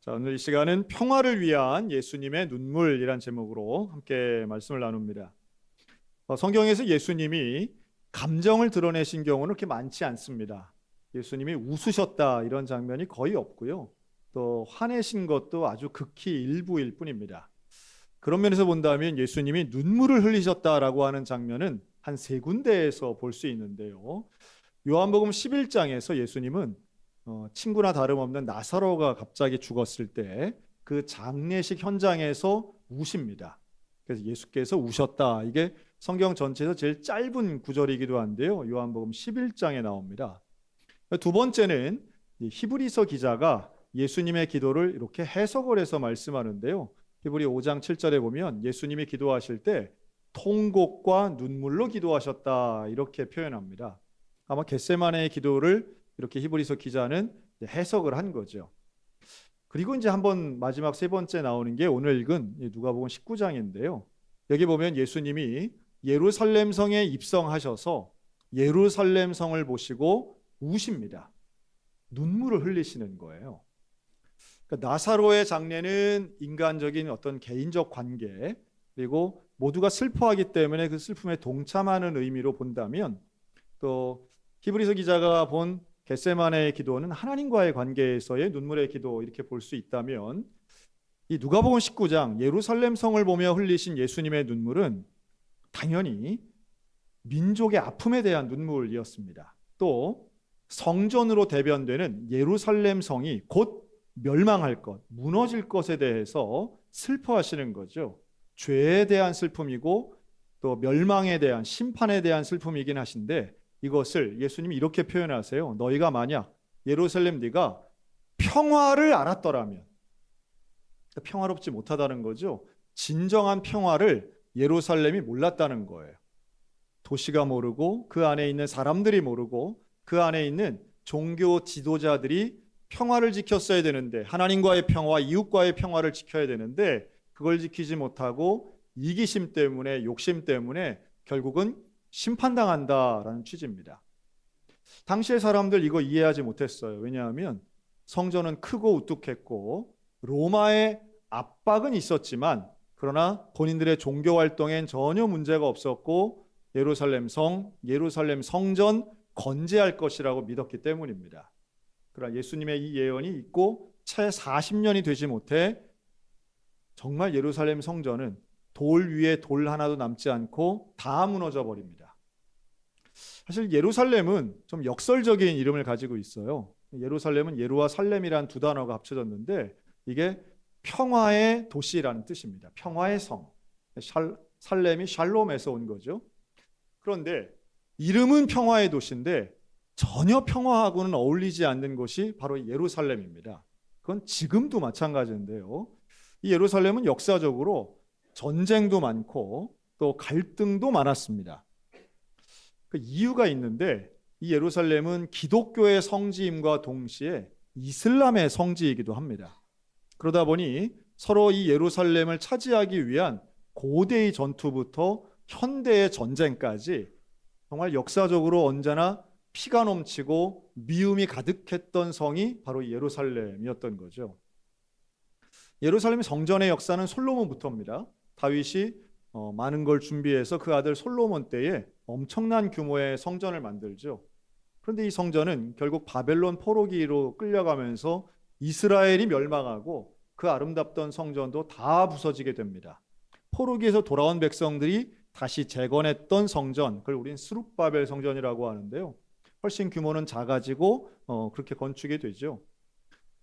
자, 오늘 이 시간은 평화를 위한 예수님의 눈물이란 제목으로 함께 말씀을 나눕니다. 성경에서 예수님이 감정을 드러내신 경우는 그렇게 많지 않습니다. 예수님이 웃으셨다 이런 장면이 거의 없고요. 또 화내신 것도 아주 극히 일부일 뿐입니다. 그런 면에서 본다면 예수님이 눈물을 흘리셨다라고 하는 장면은 한 세 군데에서 볼 수 있는데요. 요한복음 11장에서 예수님은 친구나 다름없는 나사로가 갑자기 죽었을 때 그 장례식 현장에서 우십니다. 그래서 예수께서 우셨다. 이게 성경 전체에서 제일 짧은 구절이기도 한데요. 요한복음 11장에 나옵니다. 두 번째는 히브리서 기자가 예수님의 기도를 이렇게 해석을 해서 말씀하는데요. 히브리 5장 7절에 보면 예수님이 기도하실 때 통곡과 눈물로 기도하셨다 이렇게 표현합니다. 아마 겟세마네의 기도를 이렇게 히브리서 기자는 해석을 한 거죠. 그리고 이제 한번 마지막 세 번째 나오는 게 오늘 읽은 누가복음 19장인데요. 여기 보면 예수님이 예루살렘 성에 입성하셔서 예루살렘 성을 보시고 우십니다. 눈물을 흘리시는 거예요. 그러니까 나사로의 장례는 인간적인 어떤 개인적 관계 그리고 모두가 슬퍼하기 때문에 그 슬픔에 동참하는 의미로 본다면 또 히브리서 기자가 본 겟세마네의 기도는 하나님과의 관계에서의 눈물의 기도 이렇게 볼 수 있다면 이 누가복음 19장 예루살렘 성을 보며 흘리신 예수님의 눈물은 당연히 민족의 아픔에 대한 눈물이었습니다. 또 성전으로 대변되는 예루살렘 성이 곧 멸망할 것, 무너질 것에 대해서 슬퍼하시는 거죠. 죄에 대한 슬픔이고 또 멸망에 대한 심판에 대한 슬픔이긴 하신데 이것을 예수님이 이렇게 표현하세요. 너희가 만약 예루살렘 네가 평화를 알았더라면, 평화롭지 못하다는 거죠. 진정한 평화를 예루살렘이 몰랐다는 거예요. 도시가 모르고 그 안에 있는 사람들이 모르고 그 안에 있는 종교 지도자들이 평화를 지켰어야 되는데 하나님과의 평화와 이웃과의 평화를 지켜야 되는데 그걸 지키지 못하고 이기심 때문에 욕심 때문에 결국은 심판당한다라는 취지입니다. 당시의 사람들 이거 이해하지 못했어요. 왜냐하면 성전은 크고 우뚝했고 로마의 압박은 있었지만 그러나 본인들의 종교 활동엔 전혀 문제가 없었고 예루살렘 성, 예루살렘 성전 건재할 것이라고 믿었기 때문입니다. 그러나 예수님의 이 예언이 있고 채 40년이 되지 못해 정말 예루살렘 성전은 돌 위에 돌 하나도 남지 않고 다 무너져 버립니다. 사실 예루살렘은 좀 역설적인 이름을 가지고 있어요. 예루살렘은 예루와 살렘이란 두 단어가 합쳐졌는데 이게 평화의 도시라는 뜻입니다. 평화의 성. 살렘이 샬롬에서 온 거죠. 그런데 이름은 평화의 도시인데 전혀 평화하고는 어울리지 않는 곳이 바로 예루살렘입니다. 그건 지금도 마찬가지인데요. 이 예루살렘은 역사적으로 전쟁도 많고 또 갈등도 많았습니다. 그 이유가 있는데 이 예루살렘은 기독교의 성지임과 동시에 이슬람의 성지이기도 합니다. 그러다 보니 서로 이 예루살렘을 차지하기 위한 고대의 전투부터 현대의 전쟁까지 정말 역사적으로 언제나 피가 넘치고 미움이 가득했던 성이 바로 예루살렘이었던 거죠. 예루살렘 성전의 역사는 솔로몬부터입니다. 다윗이 많은 걸 준비해서 그 아들 솔로몬 때에 엄청난 규모의 성전을 만들죠. 그런데 이 성전은 결국 바벨론 포로기로 끌려가면서 이스라엘이 멸망하고 그 아름답던 성전도 다 부서지게 됩니다. 포로기에서 돌아온 백성들이 다시 재건했던 성전, 그걸 우리는 스룹바벨 성전이라고 하는데요. 훨씬 규모는 작아지고 그렇게 건축이 되죠.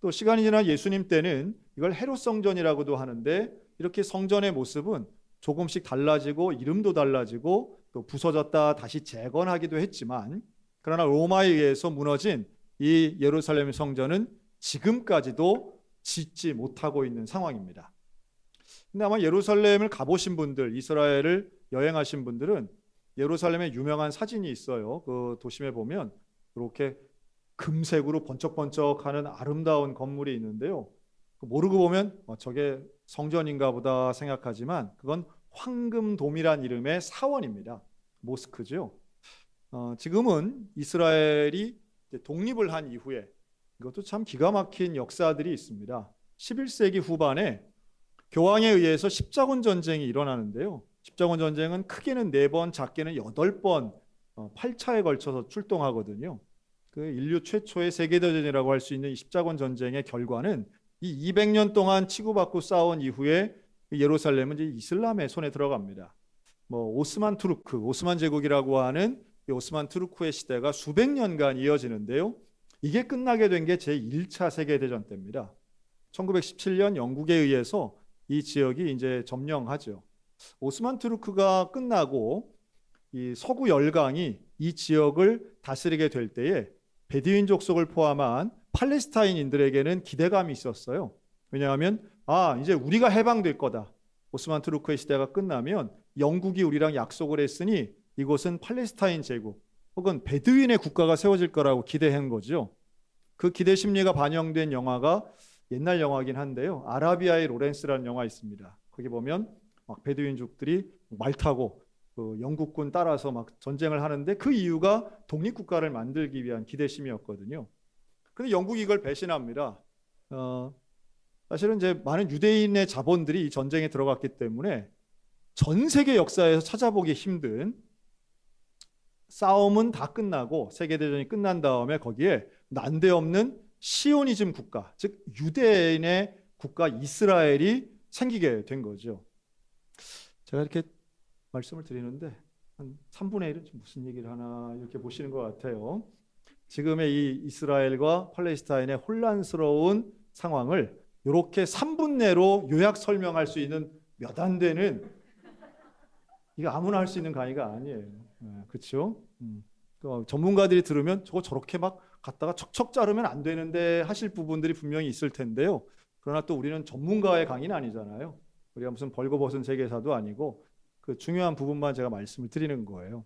또 시간이 지나 예수님 때는 이걸 헤롯 성전이라고도 하는데 이렇게 성전의 모습은 조금씩 달라지고 이름도 달라지고 또 부서졌다 다시 재건하기도 했지만 그러나 로마에 의해서 무너진 이 예루살렘 성전은 지금까지도 짓지 못하고 있는 상황입니다. 근데 아마 예루살렘을 가보신 분들, 이스라엘을 여행하신 분들은 예루살렘에 유명한 사진이 있어요. 그 도심에 보면 이렇게 금색으로 번쩍번쩍하는 아름다운 건물이 있는데요. 모르고 보면 저게 성전인가 보다 생각하지만 그건 황금돔이란 이름의 사원입니다. 모스크죠. 지금은 이스라엘이 독립을 한 이후에 이것도 참 기가 막힌 역사들이 있습니다. 11세기 후반에 교황에 의해서 십자군 전쟁이 일어나는데요. 십자군 전쟁은 크게는 4번, 작게는 8번 8차에 걸쳐서 출동하거든요. 그 인류 최초의 세계대전이라고 할 수 있는 이 십자군 전쟁의 결과는 이 200년 동안 치고받고 싸운 이후에 예루살렘은 이제 이슬람의 손에 들어갑니다. 오스만 투르크, 오스만 제국이라고 하는 이 오스만 투르크의 시대가 수백 년간 이어지는데요. 이게 끝나게 된 게 제1차 세계대전 때입니다. 1917년 영국에 의해서 이 지역이 이제 점령하죠. 오스만 투르크가 끝나고 이 서구 열강이 이 지역을 다스리게 될 때에 베두인 족속을 포함한 팔레스타인인들에게는 기대감이 있었어요. 왜냐하면 이제 우리가 해방될 거다. 오스만 투르크의 시대가 끝나면 영국이 우리랑 약속을 했으니 이곳은 팔레스타인 제국 혹은 베두인의 국가가 세워질 거라고 기대한 거죠. 그 기대 심리가 반영된 영화가 옛날 영화긴 한데요. 아라비아의 로렌스라는 영화 있습니다. 거기 보면 막 베두인족들이 말 타고 그 영국군 따라서 막 전쟁을 하는데 그 이유가 독립국가를 만들기 위한 기대심이었거든요. 근데 영국이 이걸 배신합니다. 사실은 이제 많은 유대인의 자본들이 이 전쟁에 들어갔기 때문에 전 세계 역사에서 찾아보기 힘든 싸움은 다 끝나고 세계대전이 끝난 다음에 거기에 난데없는 시오니즘 국가, 즉 유대인의 국가 이스라엘이 생기게 된 거죠. 제가 이렇게 말씀을 드리는데 한 3분의 1은 무슨 얘기를 하나 이렇게 보시는 것 같아요. 지금의 이 이스라엘과 팔레스타인의 혼란스러운 상황을 이렇게 3분 내로 요약 설명할 수 있는 몇 안 되는, 이거 아무나 할 수 있는 강의가 아니에요. 그렇죠? 전문가들이 들으면 저거 저렇게 막 갖다가 척척 자르면 안 되는데 하실 부분들이 분명히 있을 텐데요. 그러나 또 우리는 전문가의 강의는 아니잖아요. 우리가 무슨 벌거벗은 세계사도 아니고 그 중요한 부분만 제가 말씀을 드리는 거예요.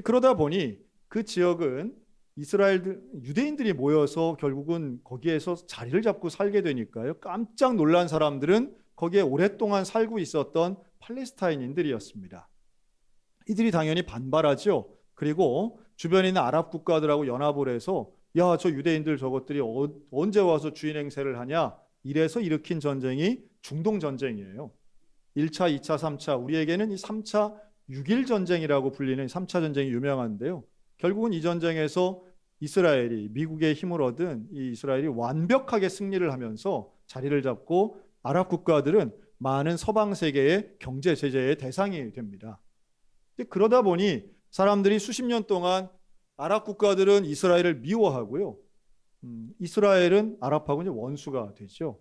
그러다 보니 그 지역은 유대인들이 모여서 결국은 거기에서 자리를 잡고 살게 되니까요. 깜짝 놀란 사람들은 거기에 오랫동안 살고 있었던 팔레스타인인들이었습니다. 이들이 당연히 반발하죠. 그리고 주변에 있는 아랍 국가들하고 연합을 해서 야, 저 유대인들 저것들이 언제 와서 주인 행세를 하냐, 이래서 일으킨 전쟁이 중동전쟁이에요. 1차, 2차, 3차, 우리에게는 이 3차 6.1 전쟁이라고 불리는 3차 전쟁이 유명한데요. 결국은 이 전쟁에서 이스라엘이, 미국의 힘을 얻은 이 이스라엘이 완벽하게 승리를 하면서 자리를 잡고 아랍 국가들은 많은 서방 세계의 경제 제재의 대상이 됩니다. 그러다 보니 사람들이 수십 년 동안 아랍 국가들은 이스라엘을 미워하고요. 이스라엘은 아랍하고 이제 원수가 되죠.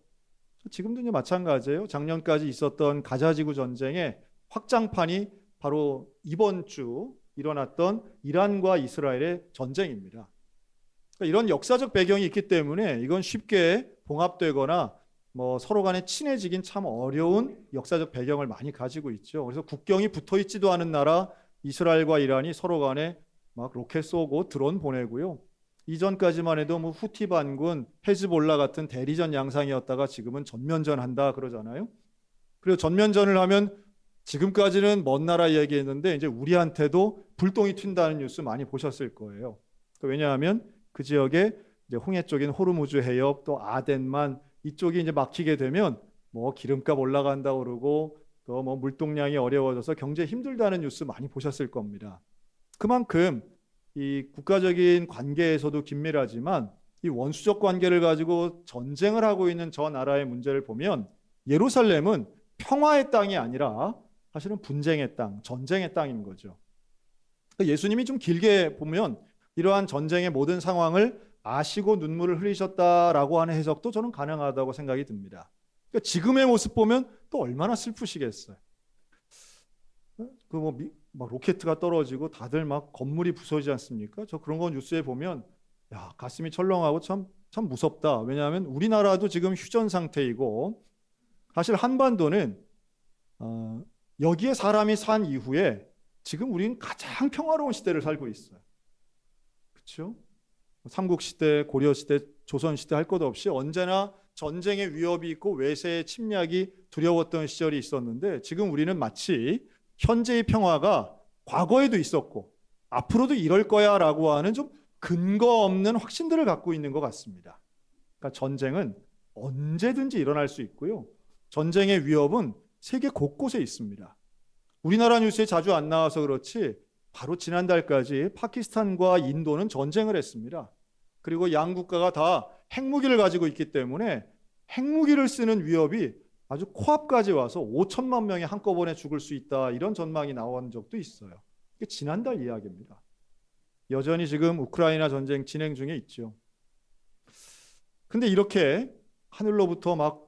지금도 이제 마찬가지예요. 작년까지 있었던 가자지구 전쟁의 확장판이 바로 이번 주 일어났던 이란과 이스라엘의 전쟁입니다. 그러니까 이런 역사적 배경이 있기 때문에 이건 쉽게 봉합되거나 서로 간에 친해지긴 참 어려운 역사적 배경을 많이 가지고 있죠. 그래서 국경이 붙어 있지도 않은 나라 이스라엘과 이란이 서로 간에 막 로켓 쏘고 드론 보내고요. 이전까지만 해도 후티 반군, 헤즈볼라 같은 대리전 양상이었다가 지금은 전면전 한다 그러잖아요. 그리고 전면전을 하면 지금까지는 먼 나라 얘기했는데 이제 우리한테도 불똥이 튄다는 뉴스 많이 보셨을 거예요. 왜냐하면 그 지역에 이제 홍해 쪽인 호르무즈 해협 또 아덴만 이쪽이 이제 막히게 되면 기름값 올라간다 그러고 또 물동량이 어려워져서 경제 힘들다는 뉴스 많이 보셨을 겁니다. 그만큼 이 국가적인 관계에서도 긴밀하지만 이 원수적 관계를 가지고 전쟁을 하고 있는 저 나라의 문제를 보면 예루살렘은 평화의 땅이 아니라 사실은 분쟁의 땅, 전쟁의 땅인 거죠. 예수님이 좀 길게 보면 이러한 전쟁의 모든 상황을 아시고 눈물을 흘리셨다라고 하는 해석도 저는 가능하다고 생각이 듭니다. 그러니까 지금의 모습 보면 또 얼마나 슬프시겠어요. 막 로켓가 떨어지고 다들 막 건물이 부서지지 않습니까? 저 그런 거 뉴스에 보면 야, 가슴이 철렁하고 참 무섭다. 왜냐하면 우리나라도 지금 휴전 상태이고 사실 한반도는 여기에 사람이 산 이후에 지금 우리는 가장 평화로운 시대를 살고 있어요. 그렇죠? 삼국시대, 고려시대, 조선시대 할 것 없이 언제나 전쟁의 위협이 있고 외세의 침략이 두려웠던 시절이 있었는데 지금 우리는 마치 현재의 평화가 과거에도 있었고 앞으로도 이럴 거야 라고 하는 좀 근거 없는 확신들을 갖고 있는 것 같습니다. 그러니까 전쟁은 언제든지 일어날 수 있고요. 전쟁의 위협은 세계 곳곳에 있습니다. 우리나라 뉴스에 자주 안 나와서 그렇지 바로 지난달까지 파키스탄과 인도는 전쟁을 했습니다. 그리고 양 국가가 다 핵무기를 가지고 있기 때문에 핵무기를 쓰는 위협이 아주 코앞까지 와서 5천만 명이 한꺼번에 죽을 수 있다, 이런 전망이 나온 적도 있어요. 이게 지난달 이야기입니다. 여전히 지금 우크라이나 전쟁 진행 중에 있죠. 근데 이렇게 하늘로부터 막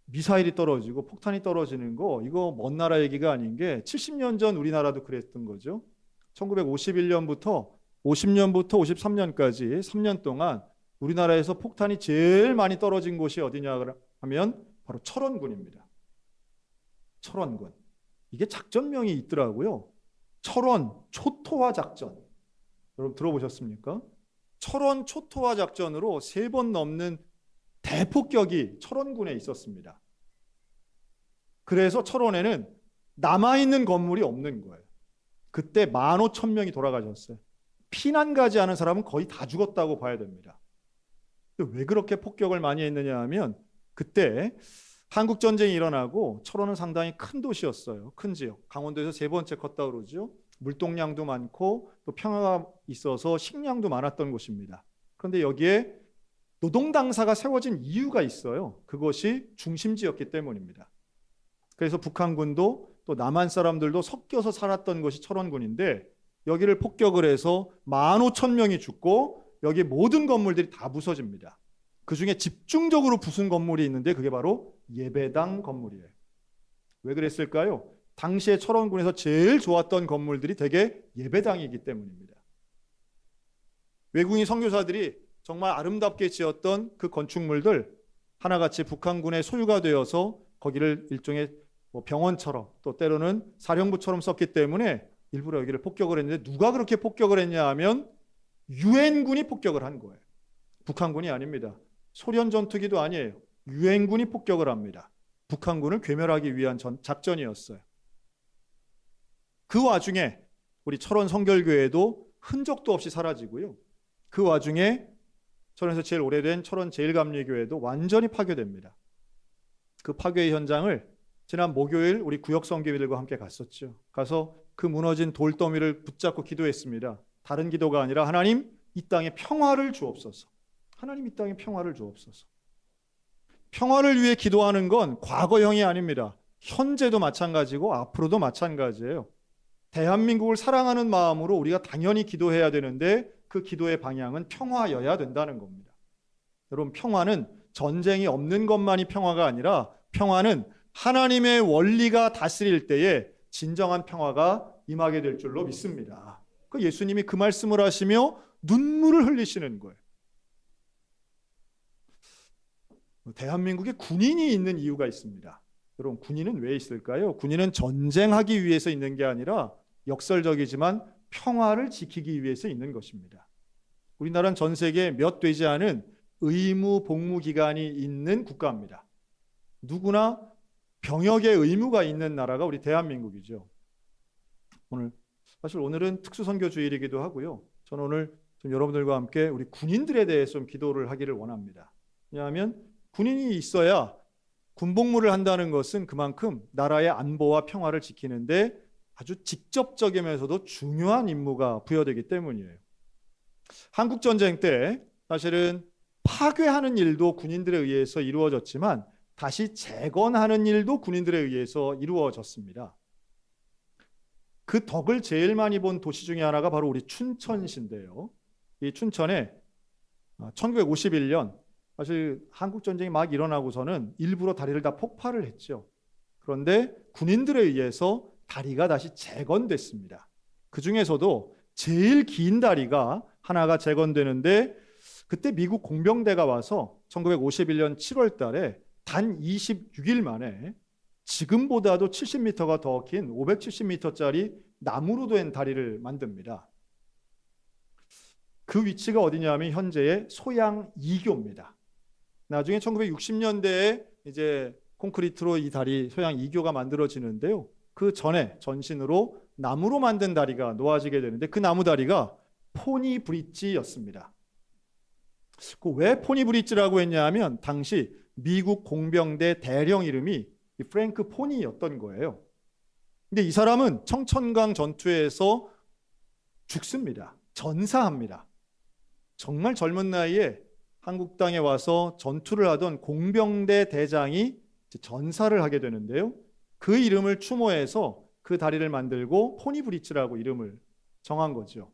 미사일이 떨어지고 폭탄이 떨어지는 거, 이거 먼 나라 얘기가 아닌 게 70년 전 우리나라도 그랬던 거죠. 1951년부터 50년부터 53년까지 3년 동안 우리나라에서 폭탄이 제일 많이 떨어진 곳이 어디냐 하면 바로 철원군입니다. 철원군. 이게 작전명이 있더라고요. 철원 초토화 작전. 여러분 들어보셨습니까? 철원 초토화 작전으로 3번 넘는 대폭격이 철원군에 있었습니다. 그래서 철원에는 남아있는 건물이 없는 거예요. 그때 15,000명이 돌아가셨어요. 피난 가지 않은 사람은 거의 다 죽었다고 봐야 됩니다. 왜 그렇게 폭격을 많이 했느냐 하면, 그때 한국전쟁이 일어나고 철원은 상당히 큰 도시였어요. 큰 지역. 강원도에서 3번째 컸다고 그러죠. 물동량도 많고 또 평화가 있어서 식량도 많았던 곳입니다. 그런데 여기에 노동당사가 세워진 이유가 있어요. 그것이 중심지였기 때문입니다. 그래서 북한군도 또 남한 사람들도 섞여서 살았던 것이 철원군인데, 여기를 폭격을 해서 15,000명이 죽고 여기 모든 건물들이 다 부서집니다. 그중에 집중적으로 부순 건물이 있는데 그게 바로 예배당 건물이에요. 왜 그랬을까요? 당시에 철원군에서 제일 좋았던 건물들이 대개 예배당이기 때문입니다. 외국인 선교사들이 정말 아름답게 지었던 그 건축물들 하나같이 북한군의 소유가 되어서 거기를 일종의 병원처럼, 또 때로는 사령부처럼 썼기 때문에 일부러 여기를 폭격을 했는데, 누가 그렇게 폭격을 했냐 하면 유엔군이 폭격을 한 거예요. 북한군이 아닙니다. 소련 전투기도 아니에요. 유엔군이 폭격을 합니다. 북한군을 괴멸하기 위한 작전이었어요. 그 와중에 우리 철원 성결교회도 흔적도 없이 사라지고요. 그 와중에 철원에서 제일 오래된 철원 제일감리교회도 완전히 파괴됩니다. 그 파괴의 현장을 지난 목요일 우리 구역 선교회들과 함께 갔었죠. 가서 그 무너진 돌더미를 붙잡고 기도했습니다. 다른 기도가 아니라, 하나님 이 땅에 평화를 주옵소서. 하나님 이 땅에 평화를 주옵소서. 평화를 위해 기도하는 건 과거형이 아닙니다. 현재도 마찬가지고 앞으로도 마찬가지예요. 대한민국을 사랑하는 마음으로 우리가 당연히 기도해야 되는데, 그 기도의 방향은 평화여야 된다는 겁니다. 여러분, 평화는 전쟁이 없는 것만이 평화가 아니라, 평화는 하나님의 원리가 다스릴 때에 진정한 평화가 임하게 될 줄로 믿습니다. 그 예수님이 그 말씀을 하시며 눈물을 흘리시는 거예요. 대한민국에 군인이 있는 이유가 있습니다. 여러분, 군인은 왜 있을까요? 군인은 전쟁하기 위해서 있는 게 아니라 역설적이지만 평화를 지키기 위해서 있는 것입니다. 우리나라는 전 세계에 몇 되지 않은 의무 복무 기간이 있는 국가입니다. 누구나 병역의 의무가 있는 나라가 우리 대한민국이죠. 사실 오늘은 특수선교주일이기도 하고요. 저는 오늘 좀 여러분들과 함께 우리 군인들에 대해서 좀 기도를 하기를 원합니다. 왜냐하면 군인이 있어야, 군복무를 한다는 것은 그만큼 나라의 안보와 평화를 지키는데 아주 직접적이면서도 중요한 임무가 부여되기 때문이에요. 한국전쟁 때 사실은 파괴하는 일도 군인들에 의해서 이루어졌지만, 다시 재건하는 일도 군인들에 의해서 이루어졌습니다. 그 덕을 제일 많이 본 도시 중에 하나가 바로 우리 춘천시인데요. 이 춘천에 1951년, 사실 한국전쟁이 막 일어나고서는 일부러 다리를 다 폭파를 했죠. 그런데 군인들에 의해서 다리가 다시 재건됐습니다. 그 중에서도 제일 긴 다리가 하나가 재건되는데, 그때 미국 공병대가 와서 1951년 7월 달에 단 26일 만에 지금보다도 70m가 더 긴 570m짜리 나무로 된 다리를 만듭니다. 그 위치가 어디냐면 현재의 소양 2교입니다. 나중에 1960년대에 이제 콘크리트로 이 다리 소양 2교가 만들어지는데요. 그 전에 전신으로 나무로 만든 다리가 놓아지게 되는데, 그 나무 다리가 포니 브릿지였습니다. 왜 포니 브릿지라고 했냐면 당시 미국 공병대 대령 이름이 이 프랭크 포니였던 거예요. 근데 이 사람은 청천강 전투에서 죽습니다. 전사합니다. 정말 젊은 나이에 한국 땅에 와서 전투를 하던 공병대 대장이 전사를 하게 되는데요. 그 이름을 추모해서 그 다리를 만들고 포니 브릿지라고 이름을 정한 거죠.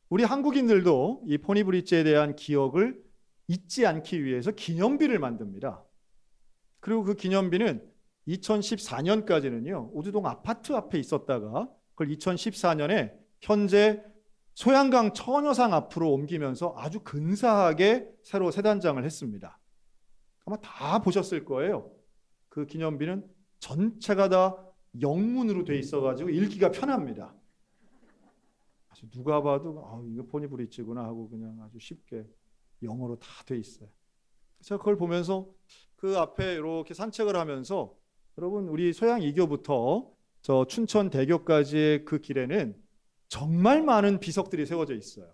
우리 한국인들도 이 포니 브릿지에 대한 기억을 잊지 않기 위해서 기념비를 만듭니다. 그리고 그 기념비는 2014년까지는요, 우두동 아파트 앞에 있었다가 그걸 2014년에 현재 소양강 처녀상 앞으로 옮기면서 아주 근사하게 새로 새 단장을 했습니다. 아마 다 보셨을 거예요. 그 기념비는 전체가 다 영문으로 돼 있어가지고 읽기가 편합니다. 아주 누가 봐도 이거 포니 브릿지구나 하고 그냥 아주 쉽게 영어로 다 돼 있어요. 제가 그걸 보면서 그 앞에 이렇게 산책을 하면서 여러분 우리 소양 2교부터 저 춘천 대교까지의 그 길에는 정말 많은 비석들이 세워져 있어요.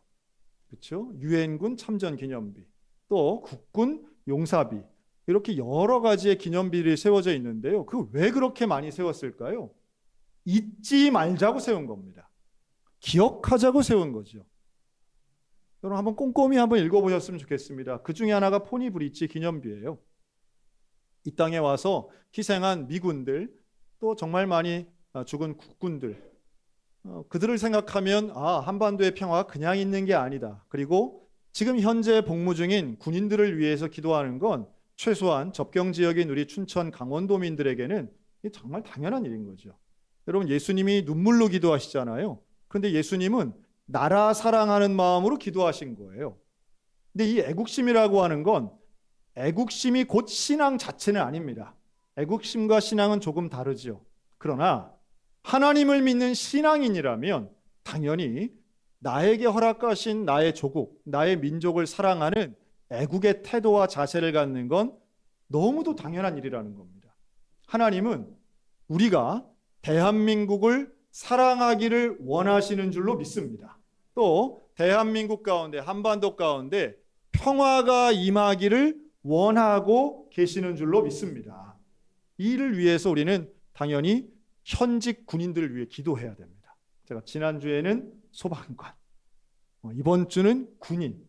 그렇죠? 유엔군 참전 기념비, 또 국군 용사비, 이렇게 여러 가지의 기념비들이 세워져 있는데요. 그 왜 그렇게 많이 세웠을까요? 잊지 말자고 세운 겁니다. 기억하자고 세운 거죠. 여러분 한번 꼼꼼히 한번 읽어보셨으면 좋겠습니다. 그 중에 하나가 포니 브릿지 기념비예요. 이 땅에 와서 희생한 미군들, 또 정말 많이 죽은 국군들, 그들을 생각하면 한반도의 평화가 그냥 있는 게 아니다. 그리고 지금 현재 복무 중인 군인들을 위해서 기도하는 건 최소한 접경 지역인 우리 춘천 강원도민들에게는 정말 당연한 일인 거죠. 여러분 예수님이 눈물로 기도하시잖아요. 그런데 예수님은 나라 사랑하는 마음으로 기도하신 거예요. 근데 이 애국심이라고 하는 건 애국심이 곧 신앙 자체는 아닙니다. 애국심과 신앙은 조금 다르죠. 그러나 하나님을 믿는 신앙인이라면 당연히 나에게 허락하신 나의 조국, 나의 민족을 사랑하는 애국의 태도와 자세를 갖는 건 너무도 당연한 일이라는 겁니다. 하나님은 우리가 대한민국을 사랑하기를 원하시는 줄로 믿습니다. 또 대한민국 가운데, 한반도 가운데 평화가 임하기를 원하고 계시는 줄로 믿습니다. 이 일을 위해서 우리는 당연히 현직 군인들을 위해 기도해야 됩니다. 제가 지난주에는 소방관, 이번 주는 군인,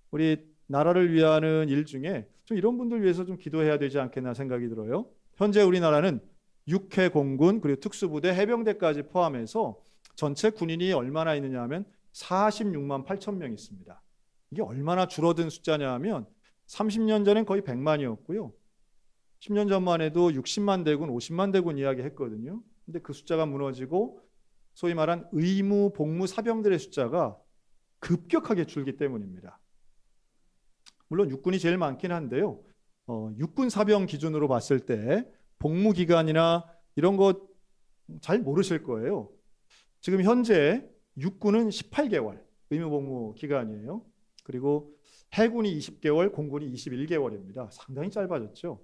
우리 나라를 위하는 일 중에 좀 이런 분들 위해서 좀 기도해야 되지 않겠나 생각이 들어요. 현재 우리나라는 육해 공군 그리고 특수부대 해병대까지 포함해서 전체 군인이 얼마나 있느냐 하면 46만 8천 명 있습니다. 이게 얼마나 줄어든 숫자냐 하면 30년 전엔 거의 100만이었고요. 10년 전만 해도 60만 대군, 50만 대군 이야기 했거든요. 근데 그 숫자가 무너지고 소위 말한 의무 복무 사병들의 숫자가 급격하게 줄기 때문입니다. 물론 육군이 제일 많긴 한데요. 육군 사병 기준으로 봤을 때 복무 기간이나 이런 거 잘 모르실 거예요. 지금 현재 육군은 18개월 의무 복무 기간이에요. 그리고 해군이 20개월, 공군이 21개월입니다. 상당히 짧아졌죠.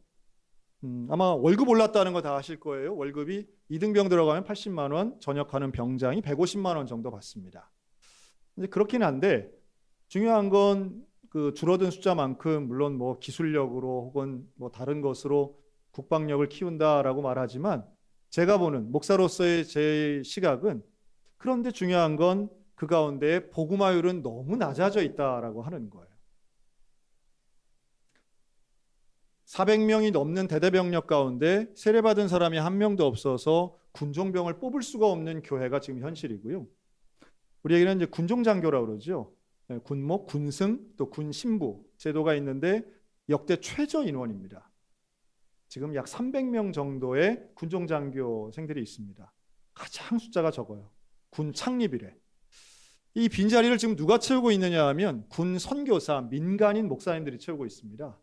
아마 월급 올랐다는 거 다 아실 거예요. 월급이 2등병 들어가면 80만 원, 전역하는 병장이 150만 원 정도 받습니다. 근데 그렇긴 한데 중요한 건 그 줄어든 숫자만큼 물론 뭐 기술력으로 혹은 뭐 다른 것으로 국방력을 키운다라고 말하지만 제가 보는 목사로서의 제 시각은 그런데 중요한 건 그 가운데 복음화율은 너무 낮아져 있다라고 하는 거예요. 400명이 넘는 대대병력 가운데 세례받은 사람이 한 명도 없어서 군종병을 뽑을 수가 없는 교회가 지금 현실이고요. 우리에게는 이제 군종장교라고 그러죠. 군목, 군승, 또 군신부 제도가 있는데 역대 최저 인원입니다. 지금 약 300명 정도의 군종장교생들이 있습니다. 가장 숫자가 적어요. 군 창립이래. 이 빈자리를 지금 누가 채우고 있느냐 하면 군 선교사, 민간인 목사님들이 채우고 있습니다.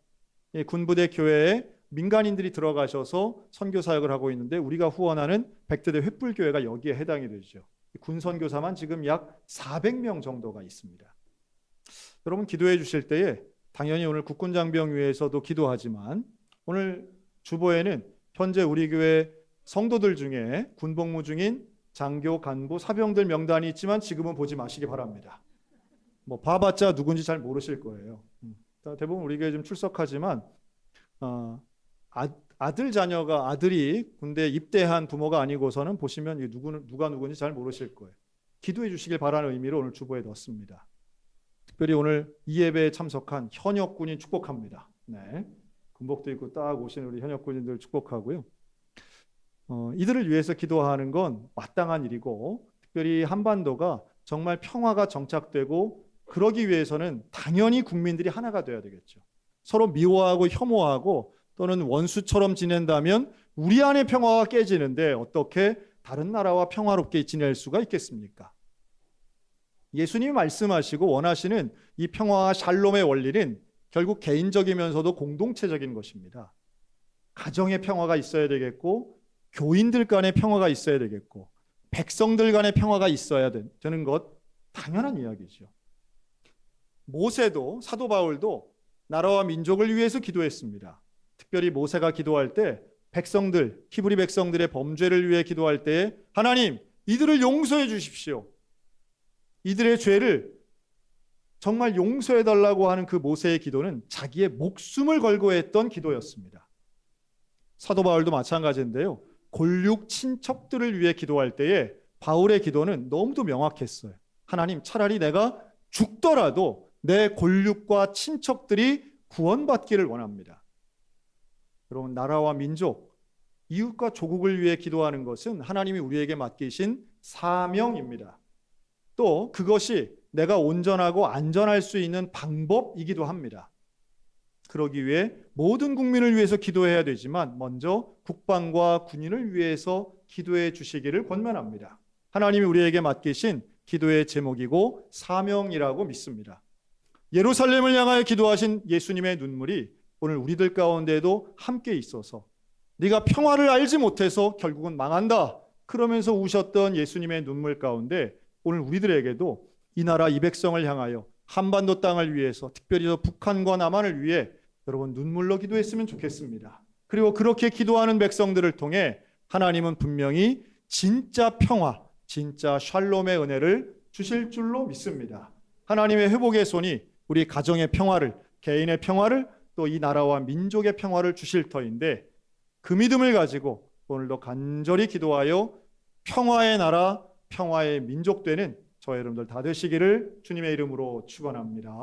군부대 교회에 민간인들이 들어가셔서 선교사역을 하고 있는데 우리가 후원하는 백대대 횃불교회가 여기에 해당이 되죠. 군 선교사만 지금 약 400명 정도가 있습니다. 여러분 기도해 주실 때에 당연히 오늘 국군장병위에서도 기도하지만 오늘 주보에는 현재 우리 교회 성도들 중에 군복무 중인 장교, 간부, 사병들 명단이 있지만 지금은 보지 마시기 바랍니다. 뭐 봐봤자 누군지 잘 모르실 거예요. 대부분 우리 교회 좀 출석하지만 아들 자녀가 아들이 군대 입대한 부모가 아니고서는 보시면 누가 누군지 잘 모르실 거예요. 기도해 주시길 바라는 의미로 오늘 주보에 넣었습니다. 특별히 오늘 이 예배에 참석한 현역 군인 축복합니다. 네, 군복도 입고 딱 오신 우리 현역 군인들 축복하고요. 이들을 위해서 기도하는 건 마땅한 일이고, 특별히 한반도가 정말 평화가 정착되고 그러기 위해서는 당연히 국민들이 하나가 되어야 되겠죠. 서로 미워하고 혐오하고 또는 원수처럼 지낸다면 우리 안의 평화가 깨지는데 어떻게 다른 나라와 평화롭게 지낼 수가 있겠습니까? 예수님이 말씀하시고 원하시는 이 평화와 샬롬의 원리는 결국 개인적이면서도 공동체적인 것입니다. 가정의 평화가 있어야 되겠고, 교인들 간의 평화가 있어야 되겠고, 백성들 간의 평화가 있어야 되는 것 당연한 이야기죠. 모세도, 사도 바울도 나라와 민족을 위해서 기도했습니다. 특별히 모세가 기도할 때 백성들, 히브리 백성들의 범죄를 위해 기도할 때 하나님, 이들을 용서해 주십시오. 이들의 죄를 정말 용서해 달라고 하는 그 모세의 기도는 자기의 목숨을 걸고 했던 기도였습니다. 사도 바울도 마찬가지인데요. 골육 친척들을 위해 기도할 때에 바울의 기도는 너무도 명확했어요. 하나님, 차라리 내가 죽더라도 내 골육과 친척들이 구원받기를 원합니다. 여러분, 나라와 민족, 이웃과 조국을 위해 기도하는 것은 하나님이 우리에게 맡기신 사명입니다. 또 그것이 내가 온전하고 안전할 수 있는 방법이기도 합니다. 그러기 위해 모든 국민을 위해서 기도해야 되지만 먼저 국방과 군인을 위해서 기도해 주시기를 권면합니다. 하나님이 우리에게 맡기신 기도의 제목이고 사명이라고 믿습니다. 예루살렘을 향하여 기도하신 예수님의 눈물이 오늘 우리들 가운데도 함께 있어서 네가 평화를 알지 못해서 결국은 망한다, 그러면서 우셨던 예수님의 눈물 가운데 오늘 우리들에게도 이 나라 이 백성을 향하여 한반도 땅을 위해서, 특별히 북한과 남한을 위해 여러분 눈물로 기도했으면 좋겠습니다. 그리고 그렇게 기도하는 백성들을 통해 하나님은 분명히 진짜 평화, 진짜 샬롬의 은혜를 주실 줄로 믿습니다. 하나님의 회복의 손이 우리 가정의 평화를, 개인의 평화를, 또 이 나라와 민족의 평화를 주실 터인데, 그 믿음을 가지고 오늘도 간절히 기도하여 평화의 나라, 평화의 민족 되는 저와 여러분들 다 되시기를 주님의 이름으로 축원합니다.